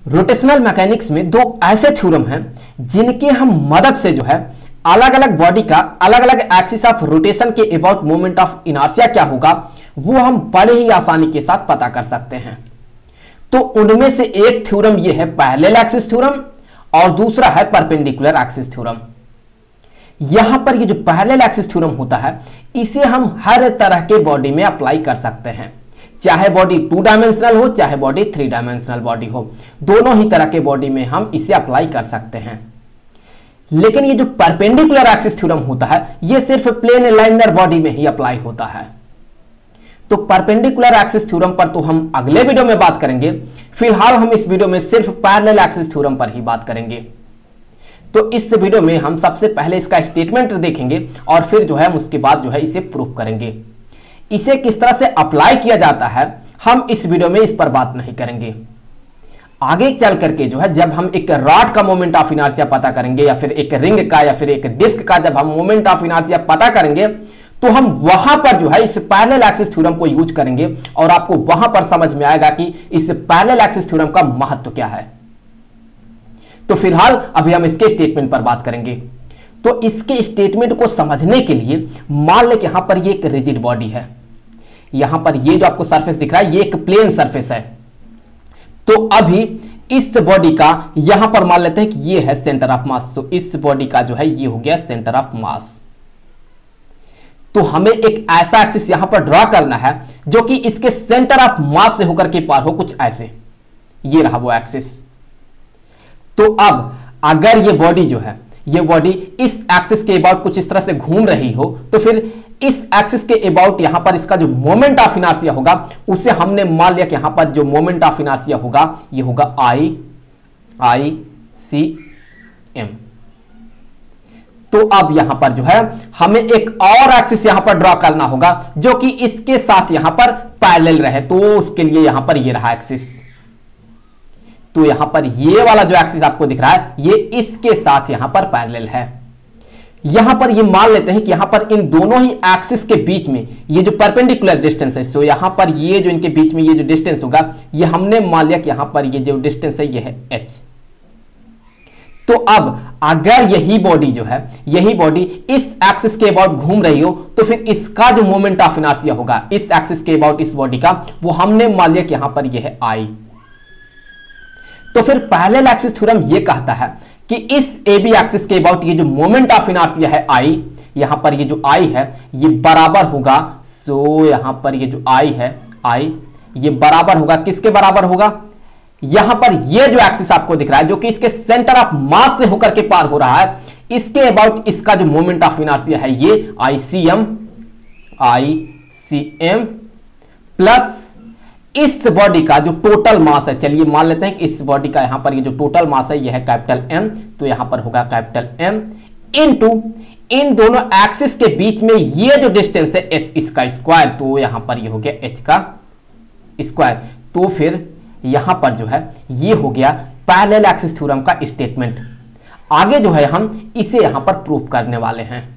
Rotational mechanics में दो ऐसे थ्योरम हैं जिनके हम मदद से जो है अलग अलग बॉडी का अलग अलग एक्सिस ऑफ रोटेशन के अबाउट मोमेंट ऑफ इनर्शिया क्या होगा वो हम बड़े ही आसानी के साथ पता कर सकते हैं। तो उनमें से एक थ्योरम ये है पैरेलल एक्सिस थ्योरम और दूसरा है परपेंडिकुलर एक्सिस थ्योरम। यहां पर ये जो पैरेलल एक्सिस थ्योरम होता है इसे हम हर तरह के बॉडी में अप्लाई कर सकते हैं, चाहे बॉडी 2 डायमेंशनल हो चाहे बॉडी 3 डायमेंशनल बॉडी हो, दोनों ही तरह के बॉडी में हम इसे अप्लाई कर सकते हैं। लेकिन ये जो परपेंडिकुलर एक्सिस थ्योरम होता है ये सिर्फ प्लेन लाइनर बॉडी में ही अप्लाई होता है। तो परपेंडिकुलर एक्सिस थ्योरम पर तो हम अगले वीडियो में बात करेंगे, फिलहाल हम इस वीडियो में सिर्फ पैरेलल एक्सिस थ्योरम पर ही बात करेंगे। तो इस वीडियो में हम सबसे पहले इसका स्टेटमेंट देखेंगे और फिर जो है हम उसके बाद जो है इसे प्रूफ करेंगे। इसे किस तरह से अप्लाई किया जाता है हम इस वीडियो में इस पर बात नहीं करेंगे। आगे चल करके जो है जब हम एक रॉड का मोमेंट ऑफ इनर्शिया पता करेंगे या फिर एक रिंग का या फिर एक डिस्क का जब हम मोमेंट ऑफ इनर्शिया पता करेंगे तो हम वहां पर जो है इस पैरेलल एक्सिस थ्योरम को यूज करेंगे और आपको वहां पर समझ में आएगा कि इस पैरेलल एक्सिस थ्योरम का महत्व क्या है। तो फिलहाल अभी हम इसके स्टेटमेंट पर बात करेंगे। तो इसके स्टेटमेंट को समझने के लिए मान लें कि यहां पर ये एक रिजिड बॉडी है, यहां पर ये जो आपको सरफेस दिख रहा है ये एक प्लेन सरफेस है। तो अभी इस बॉडी का यहां पर मान लेते हैं कि ये है सेंटर ऑफ मास, तो इस बॉडी का जो है ये हो गया सेंटर ऑफ मास। तो हमें एक ऐसा एक्सिस यहां पर ड्रॉ करना है जो कि इसके सेंटर ऑफ मास से होकर के पार हो, कुछ ऐसे, ये रहा वो एक्सिस। तो अब अगर ये बॉडी जो है ये बॉडी इस एक्सिस के अबाउट कुछ इस तरह से घूम रही हो तो फिर इस एक्सिस के अबाउट यहां पर इसका जो मोमेंट ऑफ इनर्शिया होगा उसे हमने मान लिया कि यहां पर जो मोमेंट ऑफ इनर्शिया होगा ये होगा आई सी एम। तो अब यहां पर जो है हमें एक और एक्सिस यहां पर ड्रॉ करना होगा जो कि इसके साथ यहां पर पैरेलल रहे, तो उसके लिए यहां पर ये रहा एक्सिस। तो यहां पर ये वाला जो एक्सिस आपको दिख रहा है ये इसके साथ यहां पर पैरेलल है। यहां पर ये मान लेते हैं कि यहां पर इन दोनों ही एक्सिस के बीच में ये जो परपेंडिकुलर डिस्टेंस है, सो यहां पर ये जो इनके बीच में ये जो डिस्टेंस होगा ये हमने मान लिया कि यहां पर ये जो डिस्टेंस है ये है h। तो अब अगर यही बॉडी जो है यही बॉडी इस एक्सिस के अबाउट घूम रही हो तो फिर इसका जो मोमेंट ऑफ इनर्शिया होगा इस एक्सिस के अबाउट इस बॉडी का वो हमने मान लिया कि यहां पर ये है I। तो फिर पैरेलल एक्सिस थ्योरम ये कहता है कि इस AB एक्सिस के अबाउट ये जो मोमेंट ऑफ इनर्शिया है I, यहां पर ये जो I है ये बराबर होगा, सो यहां पर ये जो I है I ये बराबर होगा, किसके बराबर होगा, यहां पर ये जो एक्सिस आपको दिख रहा है जो कि इसके सेंटर ऑफ मास से होकर के पार हो रहा है इसके अबाउट इसका जो मोमेंट ऑफ इनर्शिया है ये ICM प्लस इस बॉडी का जो टोटल मास है, चलिए मान लेते हैं कि इस बॉडी का यहां पर ये जो टोटल मास है ये है कैपिटल M, तो यहां पर होगा कैपिटल M इनटू इन दोनों एक्सिस के बीच में ये जो डिस्टेंस है h इसका स्क्वायर, तो यहां पर ये हो गया h का स्क्वायर। तो फिर यहां पर जो है ये हो गया पैरेलल एक्सिस थ्योरम का स्टेटमेंट। आगे जो है हम इसे यहां पर प्रूफ करने वाले हैं।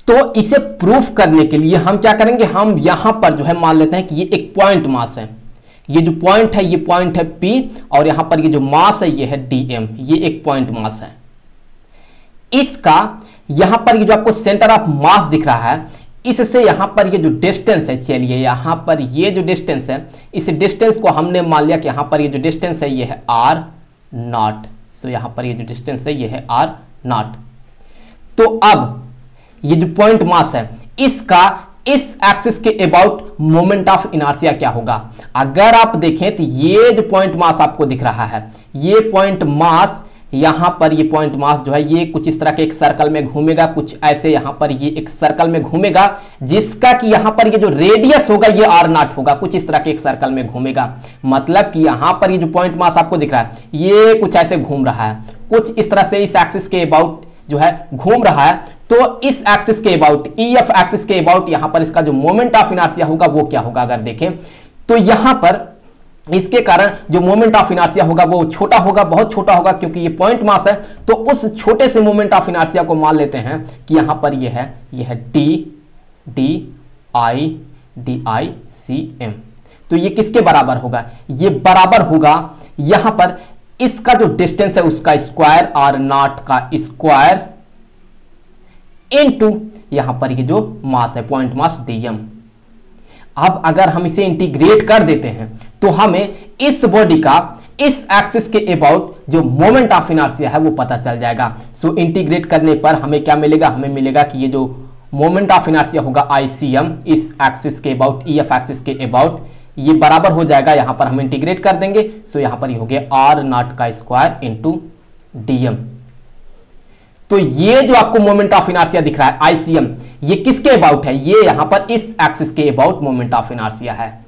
तो इसे प्रूफ करने के लिए हम क्या करेंगे, हम यहां पर जो है मान लेते हैं कि ये एक पॉइंट मास है, ये जो पॉइंट है ये पॉइंट है P और यहां पर ये जो मास है ये है dm, ये एक पॉइंट मास है। इसका यहां पर ये जो आपको सेंटर ऑफ मास दिख रहा है इससे यहां पर ये जो डिस्टेंस है, चलिए यहां पर ये जो डिस्टेंस है इस डिस्टेंस को हमने मान लिया कि यहां पर ये जो डिस्टेंस है ये है r0, सो यहां पर ये जो डिस्टेंस है ये है r0। तो अब ये जो पॉइंट मास है इसका इस एक्सिस के अबाउट मोमेंट ऑफ इनर्शिया क्या होगा। अगर आप देखें तो ये जो पॉइंट मास आपको दिख रहा है ये पॉइंट मास यहां पर ये पॉइंट मास जो है ये कुछ इस तरह के एक सर्कल में घूमेगा, कुछ ऐसे यहां पर ये एक सर्कल में घूमेगा जिसका कि यहां पर ये जो रेडियस होगा ये r0 होगा, कुछ इस तरह के एक सर्कल में घूमेगा। मतलब कि यहां पर ये जो पॉइंट मास आपको दिख रहा है ये कुछ ऐसे घूम रहा है, कुछ इस तरह से इस एक्सिस के अबाउट जो है घूम रहा है। तो इस एक्सिस के अबाउट EF एक्सिस के अबाउट यहां पर इसका जो मोमेंट ऑफ इनर्शिया होगा वो क्या होगा, अगर देखें तो यहां पर इसके कारण जो मोमेंट ऑफ इनर्शिया होगा वो छोटा होगा, बहुत छोटा होगा, क्योंकि ये पॉइंट मास है। तो उस छोटे से मोमेंट ऑफ इनर्शिया को मान लेते हैं कि यहां पर ये है DICM। तो ये किसके बराबर होगा, ये बराबर होगा यहां पर इसका जो डिस्टेंस है उसका स्क्वायर, आर नॉट का स्क्वायर, इनटू यहां पर ये जो मास है पॉइंट मास dm। अब अगर हम इसे इंटीग्रेट कर देते हैं तो हमें इस बॉडी का इस एक्सिस के अबाउट जो मोमेंट ऑफ इनर्शिया है वो पता चल जाएगा। सो इंटीग्रेट करने पर हमें क्या मिलेगा, हमें मिलेगा कि ये जो मोमेंट ऑफ इनर्शिया होगा ICM इस एक्सिस के अबाउट, EF एक्सिस के अबाउट, ये बराबर हो जाएगा, यहां पर हम इंटीग्रेट कर देंगे। सो यहां पर ये हो गया आर नॉट का स्क्वायर इंटू dm। तो ये जो आपको मोमेंट ऑफ इनर्शिया दिख रहा है ICM, ये किसके अबाउट है, ये यहां पर इस एक्सिस के अबाउट मोमेंट ऑफ इनर्शिया है।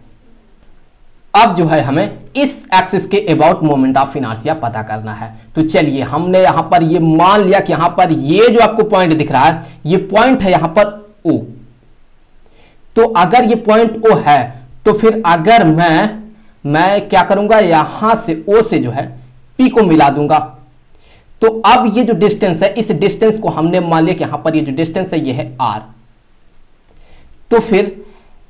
अब जो है हमें इस एक्सिस के अबाउट मोमेंट ऑफ इनर्शिया पता करना है। तो चलिए हमने यहां पर ये मान लिया कि यहां पर ये जो आपको पॉइंट दिख रहा है ये पॉइंट है यहां पर O। तो अगर ये पॉइंट O है तो फिर अगर मैं क्या करूंगा, यहां से O से जो है P को मिला दूंगा। तो अब ये जो डिस्टेंस है, इस डिस्टेंस को हमने मान लिया कि यहां पर ये जो डिस्टेंस है ये है r। तो फिर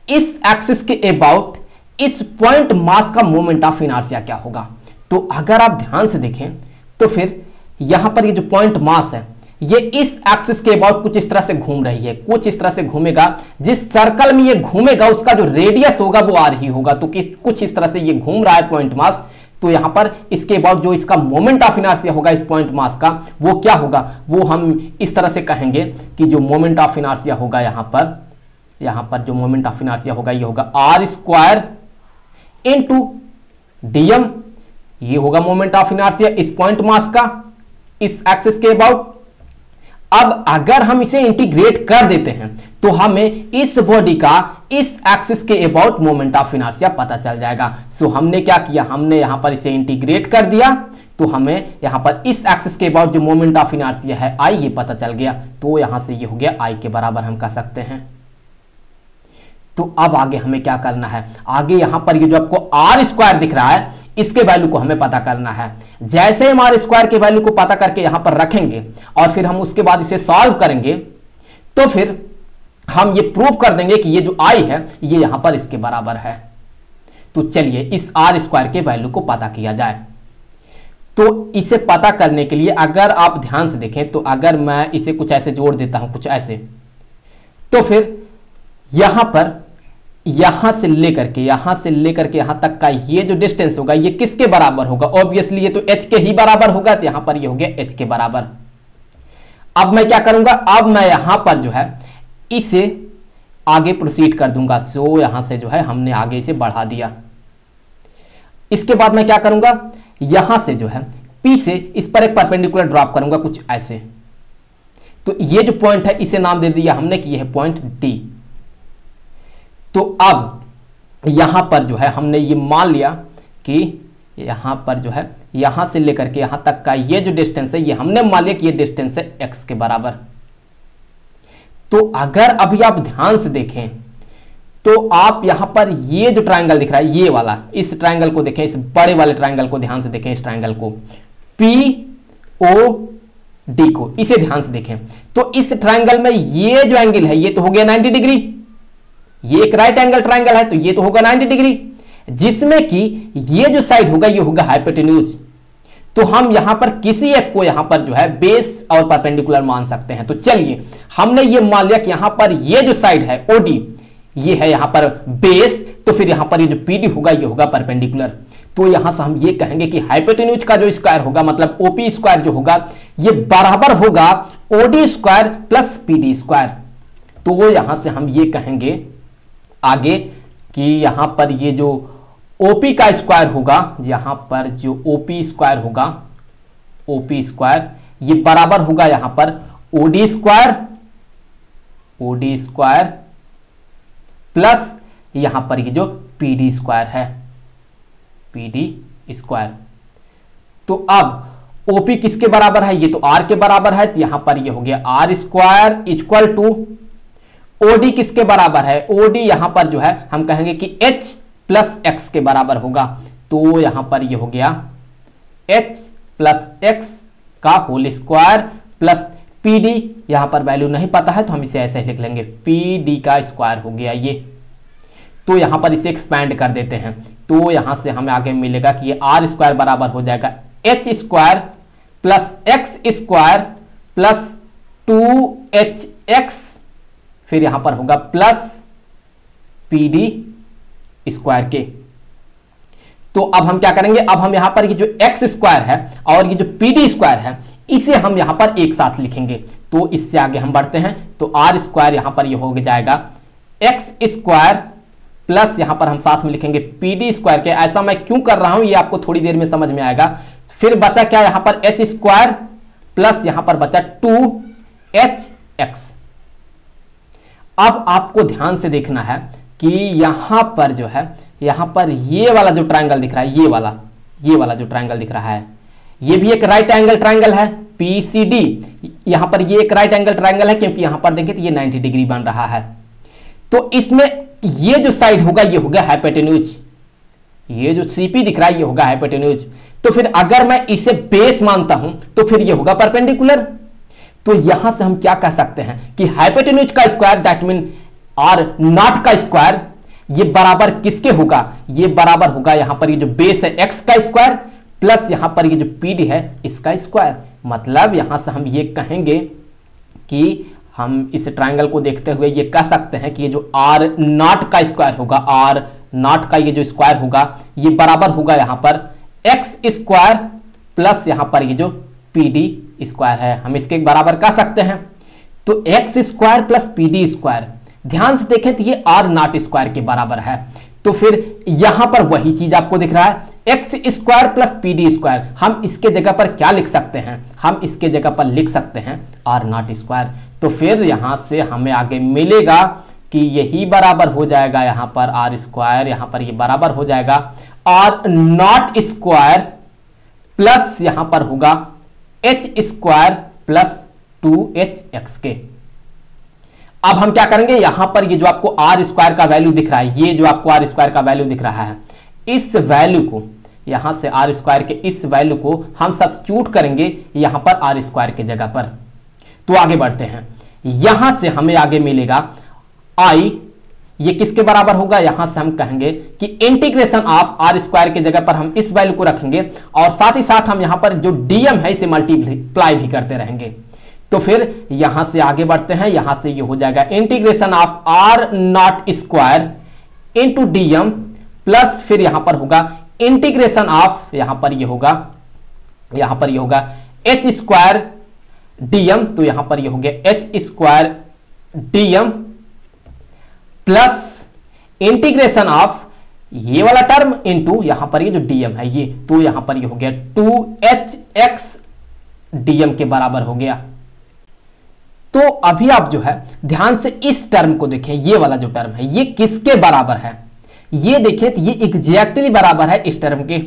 इस एक्सिस के अबाउट इस पॉइंट मास का मोमेंट ऑफ इनर्शिया क्या होगा। तो अगर आप ध्यान से देखें तो फिर यहां पर ये जो पॉइंट मास है ये इस एक्सिस के अबाउट कुछ इस तरह से घूम रही है, कुछ इस तरह से घूमेगा। जिस सर्कल में ये घूमेगा उसका जो रेडियस होगा वो r ही होगा। तो कुछ इस तरह से ये घूम रहा है पॉइंट मास। तो यहां पर इसके अबाउट जो इसका मोमेंट ऑफ इनर्शिया होगा इस पॉइंट मास का, वो क्या होगा, वो हम इस तरह से कहेंगे कि जो मोमेंट ऑफ इनर्शिया होगा यहां पर जो मोमेंट ऑफ इनर्शिया होगा ये होगा आर स्क्वायर इनटू dm। ये होगा मोमेंट ऑफ इनर्शिया इस पॉइंट मास का इस एक्सिस के अबाउट। अब अगर हम इसे इंटीग्रेट कर देते हैं तो हमें इस बॉडी का इस एक्सिस के अबाउट मोमेंट ऑफ इनर्शिया पता चल जाएगा। सो हमने क्या किया, हमने यहां पर इसे इंटीग्रेट कर दिया तो हमें यहां पर इस एक्सिस के अबाउट जो मोमेंट ऑफ इनर्शिया है I, ये पता चल गया। तो यहां से ये हो गया I के बराबर हम कह सकते हैं। तो अब आगे हमें क्या करना है, आगे यहां पर ये जो आपको आर स्क्वायर दिख रहा है इसके वैल्यू को हमें पता करना है। जैसे हम आर स्क्वायर के वैल्यू को पता करके यहां पर रखेंगे और फिर हम उसके बाद इसे सॉल्व करेंगे तो फिर हम ये प्रूव कर देंगे कि ये जो I है ये यहां पर इसके बराबर है। तो चलिए इस आर स्क्वायर के वैल्यू को पता किया जाए। तो इसे पता करने के लिए अगर आप ध्यान से देखें तो अगर मैं इसे कुछ ऐसे जोड़ देता हूं, कुछ ऐसे, तो फिर यहां से लेकर के यहां तक का ये जो डिस्टेंस होगा ये किसके बराबर होगा, ऑब्वियसली ये तो h के ही बराबर होगा। तो यहां पर ये हो गया h के बराबर। अब मैं क्या करूंगा, अब मैं यहां पर जो है इसे आगे प्रोसीड कर दूंगा। सो यहां से जो है हमने आगे इसे बढ़ा दिया। इसके बाद मैं क्या करूंगा, यहां से जो है P से इस पर एक परपेंडिकुलर ड्रॉप करूंगा कुछ ऐसे। तो ये जो पॉइंट है इसे नाम दे दिया हमने कि यह है पॉइंट D। तो अब यहां पर जो है हमने ये मान लिया कि यहां पर जो है यहां से लेकर के यहां तक का ये जो डिस्टेंस है ये हमने मान लिया कि ये डिस्टेंस है x के बराबर। तो अगर अभी आप ध्यान से देखें तो आप यहां पर ये जो ट्रायंगल दिख रहा है ये वाला, इस ट्रायंगल को देखें, इस बड़े वाले ट्रायंगल को ध्यान से देखें, इस ट्रायंगल को POD को, इसे ध्यान से देखें। तो इस ट्रायंगल में ये जो एंगल है ये तो हो गया 90 डिग्री, ये एक राइट एंगल ट्रायंगल है तो ये तो होगा 90 डिग्री, जिसमें कि ये जो साइड होगा ये होगा हाइपोटेन्यूज। तो हम यहां पर किसी एक को यहां पर जो है बेस और परपेंडिकुलर मान सकते हैं। तो चलिए हमने ये मान लिया कि यहां पर ये जो साइड है OD ये है यहां पर बेस, तो फिर यहां पर ये जो PD होगा ये होगा परपेंडिकुलर। तो यहां से हम ये कहेंगे कि हाइपोटेन्यूज का जो स्क्वायर होगा मतलब OP स्क्वायर जो होगा ये बराबर होगा OD square plus PD square. तो वो यहां से हम ये कहेंगे आगे कि यहां पर ये जो OP का स्क्वायर होगा, यहां पर जो OP स्क्वायर होगा, OP स्क्वायर ये बराबर होगा यहां पर OD स्क्वायर प्लस यहां पर ये जो PD स्क्वायर है, PD स्क्वायर। तो अब OP किसके बराबर है, ये तो R के बराबर है, तो यहां पर ये हो गया R square equal to OD किसके बराबर है, OD यहां पर जो है हम कहेंगे कि H प्लस X के बराबर होगा। तो यहां पर ये हो गया H प्लस X का होल स्क्वायर प्लस PD, यहां पर वैल्यू नहीं पता है तो हम इसे ऐसे लिख लेंगे PD का स्क्वायर हो गया ये। तो यहां पर इसे एक्सपैंड कर देते हैं तो यहां से हमें आगे मिलेगा कि ये आर स्क्वायर बराबर हो जाएगा H square plus x square plus 2hx, फिर यहां पर होगा प्लस पीडी स्क्वायर के। तो अब हम क्या करेंगे, अब हम यहां पर ये जो एक्स स्क्वायर है और ये जो पीडी स्क्वायर है इसे हम यहां पर एक साथ लिखेंगे। तो इससे आगे हम बढ़ते हैं, तो आर स्क्वायर यहां पर ये हो जाएगा एक्स स्क्वायर प्लस यहां पर हम साथ में लिखेंगे पीडी स्क्वायर के। ऐसा मैं क्यों कर रहा हूं ये आपको थोड़ी देर में समझ में आएगा। फिर बचा क्या यहां पर एच स्क्वायर प्लस यहां पर बचा 2hx। अब आपको ध्यान से देखना है कि यहां पर जो है, यहां पर ये वाला जो ट्रायंगल दिख रहा है, ये वाला जो ट्रायंगल दिख रहा है, ये भी एक राइट एंगल ट्रायंगल है PCD। यहां पर ये एक राइट एंगल ट्रायंगल है क्योंकि यहां पर देखें तो ये 90 डिग्री बन रहा है। तो इसमें ये जो साइड होगा ये होगा हाइपोटेन्यूज, ये जो CP दिख रहा है ये होगा हाइपोटेन्यूज। तो फिर अगर मैं इसे बेस मानता हूं तो फिर ये होगा परपेंडिकुलर। तो यहां से हम क्या कह सकते हैं कि हाइपोटेन्यूज का square that mean r nought का स्क्वायर ये बराबर किसके होगा, ये बराबर होगा यहां पर ये जो बेस है x का स्क्वायर प्लस यहां पर ये जो PD है इसका स्क्वायर। मतलब यहां से हम ये कहेंगे कि हम इस ट्रायंगल को देखते हुए ये कह सकते हैं कि ये जो आर नॉट का स्क्वायर होगा, आर नॉट का ये जो स्क्वायर होगा ये बराबर होगा यहां पर एक्स स्क्वायर प्लस यहां पर ये जो PD स्क्वायर है, हम इसके बराबर कह सकते हैं। तो x square plus PD square, ध्यान से देखें तो ये आर नॉट स्क्वायर के बराबर है। तो फिर यहां पर वही चीज आपको दिख रहा है x square plus PD square. हम इसके जगह पर क्या लिख सकते हैं, हम इसके जगह पर लिख सकते हैं आर नॉट स्क्वायर। तो फिर यहां से हमें आगे मिलेगा कि यही बराबर हो जाएगा यहां पर आर स्क्वायर, यहां पर ये बराबर हो जाएगा आर नॉट स्क्वायर प्लस यहां पर होगा एच स्क्वायर प्लस 2hx के। अब हम क्या करेंगे, यहां पर ये जो आपको आर स्क्वायर का वैल्यू दिख रहा है, ये जो आपको आर स्क्वायर का वैल्यू दिख रहा है, इस वैल्यू को यहां से आर स्क्वायर के इस वैल्यू को हम सब्स्टिट्यूट करेंगे यहां पर आर स्क्वायर की जगह पर। तो आगे बढ़ते हैं, यहां से हमें आगे मिलेगा आई, ये किसके बराबर होगा, यहां से हम कहेंगे कि इंटीग्रेशन ऑफ आर स्क्वायर की जगह पर हम इस वैल्यू को रखेंगे और साथ ही साथ हम यहां पर जो डीएम है इसे मल्टीप्लाई भी करते रहेंगे। तो फिर यहां से आगे बढ़ते हैं, यहां से ये हो जाएगा integration of r nought square into dm plus फिर यहां पर होगा इंटीग्रेशन ऑफ यहां पर ये होगा एच स्क्वायर डीएम। तो यहां पर ये हो गया H square DM plus integration of ये वाला टर्म इंटू यहां पर ये जो डीएम है ये, तो यहां पर ये हो गया 2hx डीएम के बराबर हो गया। तो अभी आप जो है ध्यान से इस टर्म को देखें, ये वाला जो टर्म है ये किसके बराबर है, ये देखें तो ये एग्जैक्टली बराबर है इस टर्म के,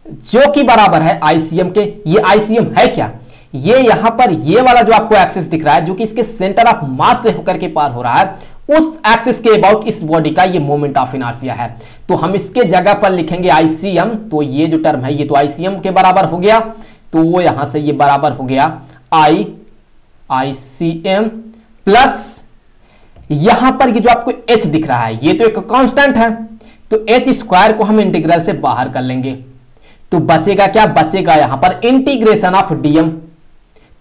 जो कि बराबर है आईसीएम के। ये आईसीएम है क्या, ये यहां पर ये वाला जो आपको एक्सिस दिख रहा है जो कि इसके सेंटर ऑफ मास से होकर के पार हो रहा है, उस एक्सिस के अबाउट इस बॉडी का ये मोमेंट ऑफ इनर्शिया है। तो हम इसके जगह पर लिखेंगे आईसीएम। तो ये जो टर्म है ये तो आईसीएम के बराबर हो गया, तो वो यहां से ये बराबर हो गया आईसीएम प्लस यहां पर ये जो आपको एच दिख रहा है ये तो एक कांस्टेंट है, तो एच स्क्वायर को हम इंटीग्रल से बाहर कर लेंगे। तो बचेगा क्या, बचेगा यहां पर इंटीग्रेशन ऑफ डीएम।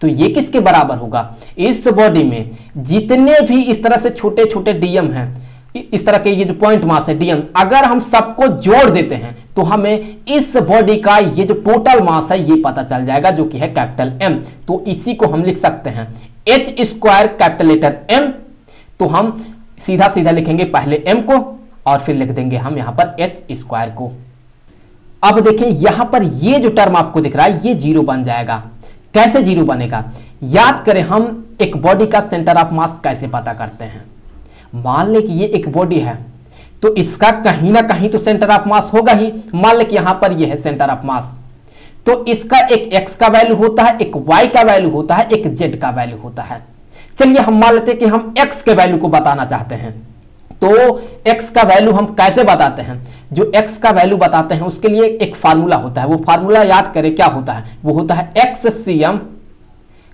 तो ये किसके बराबर होगा, इस बॉडी में जितने भी इस तरह से छोटे छोटे डीएम हैं, इस तरह के ये जो पॉइंट मास है डीएम, अगर हम सबको जोड़ देते हैं तो हमें इस बॉडी का ये जो टोटल मास है ये पता चल जाएगा जो कि है कैपिटल एम। तो इसी को हम लिख सकते हैं h square capital letter M. तो हम सीधा सीधा लिखेंगे पहले एम को और फिर लिख देंगे हम यहां पर एच स्क्वायर को। अब देखें यहां पर ये जो टर्म आपको दिख रहा है ये जीरो बन जाएगा। कैसे जीरो बनेगा, याद करें हम एक बॉडी का सेंटर ऑफ मास कैसे पता करते हैं। मान ले कि ये एक बॉडी है तो इसका कहीं ना कहीं तो सेंटर ऑफ मास होगा ही। मान ले कि यहां पर ये है सेंटर ऑफ मास, तो इसका एक x का वैल्यू होता है, एक y का वैल्यू होता है, एक z का वैल्यू होता है। चलिए हम मान लेते हैं कि हम x के वैल्यू को बताना चाहते हैं। तो x का वैल्यू हम कैसे बताते हैं, जो x का वैल्यू बताते हैं उसके लिए एक फार्मूला होता है। वो फार्मूला याद करें क्या होता है, वो होता है XCM,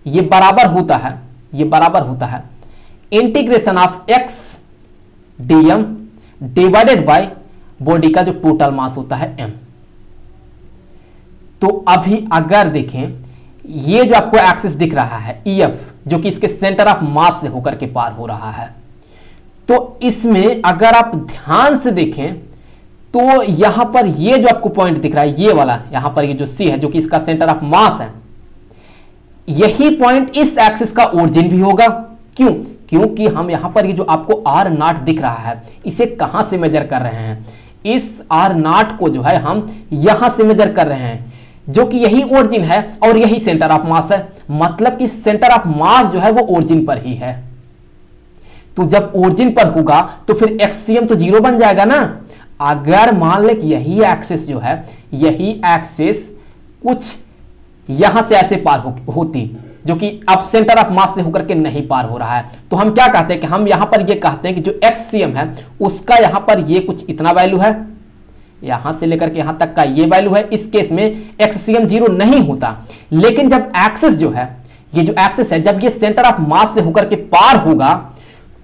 ये बराबर होता है integration of x dm divided by body का जो टोटल मास होता है m। तो अभी अगर देखें ये जो आपको एक्सिस दिख रहा है EF, जो कि इसके सेंटर ऑफ मास से होकर के पार हो रहा है, तो इसमें अगर आप ध्यान से देखें तो यहां पर ये जो आपको पॉइंट दिख रहा है, ये वाला यहां पर ये जो C है, जो कि इसका सेंटर ऑफ मास है, यही पॉइंट इस एक्सिस का ओरिजिन भी होगा। क्यों? क्योंकि हम यहां पर ये जो आपको R0 दिख रहा है, इसे कहां से मेजर कर रहे हैं? इस R0 को जो है हम यहां से मेजर कर रहे हैं, जो कि यही ओरिजिन है और यही सेंटर ऑफ मास है। मतलब कि सेंटर ऑफ मास जो है वो ओरिजिन पर ही है। तो जब ओरिजिन पर होगा तो फिर एक्सियम तो जीरो बन जाएगा ना। अगर मान ले कि यही एक्सिस जो है, यही एक्सिस कुछ यहां से ऐसे पार होती, जो कि अब सेंटर ऑफ मास से होकर के नहीं पार हो रहा है, तो हम क्या कहते हैं कि हम यहां पर ये कहते हैं कि जो एक्सियम है उसका यहां पर ये कुछ इतना वैल्यू है, यहां से लेकर के यहां तक का ये वैल्यू है। इस केस में एक्सियम जीरो नहीं होता। लेकिन जब एक्सिस जो है, ये जो एक्सिस है, जब ये सेंटर ऑफ मास से होकर के पार होगा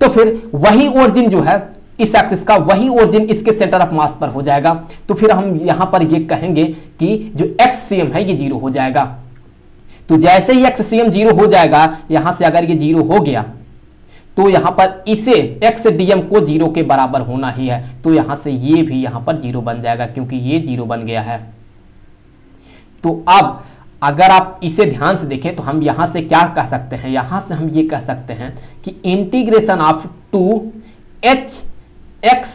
तो फिर वही ओरिजिन जो है इस एक्सिस का, वही ओरिजिन इसके सेंटर ऑफ मास पर हो जाएगा। तो फिर हम यहां पर ये कहेंगे कि जो एक्सियम है ये जीरो हो जाएगा। तो जैसे ही एक्सियम जीरो हो जाएगा, यहां से अगर ये जीरो हो गया तो यहां पर इसे एक्स डीएम को जीरो के बराबर होना ही है। तो यहां से ये भी यहां पर जीरो बन जाएगा, क्योंकि ये जीरो बन गया है। तो अब अगर आप इसे ध्यान से देखें तो हम यहां से क्या कह सकते हैं? यहां से हम ये कह सकते हैं कि integration of 2h x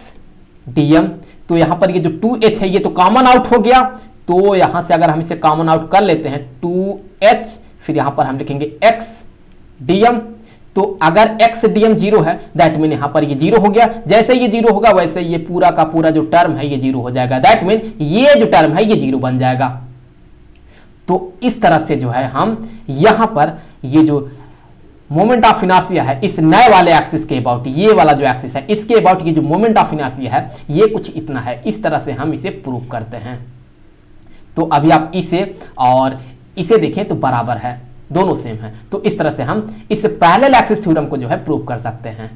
dm, तो यहां पर ये जो 2h है ये तो कॉमन आउट हो गया। तो यहां से अगर हम इसे कॉमन आउट कर लेते हैं 2h, फिर यहां पर हम लिखेंगे x dm। तो अगर x dm जीरो है, दैट मीन यहां पर ये जीरो हो गया। जैसे ये जीरो होगा वैसे ये पूरा का पूरा जो टर्म है ये जीरो हो जाएगा। दैट मीन ये जो टर्म है ये जीरो बन जाएगा। तो इस तरह से जो है हम यहां पर ये जो मोमेंट ऑफ इनर्शिया है इस नए वाले एक्सिस के अबाउट, ये वाला जो एक्सिस है इसके अबाउट ये जो मोमेंट ऑफ इनर्शिया है ये कुछ इतना है। इस तरह से हम इसे प्रूव करते हैं। तो अभी आप इसे और इसे देखें तो बराबर है, दोनों सेम है। तो इस तरह से हम इस पैरेलल एक्सिस थ्योरम को जो है प्रूव कर सकते हैं।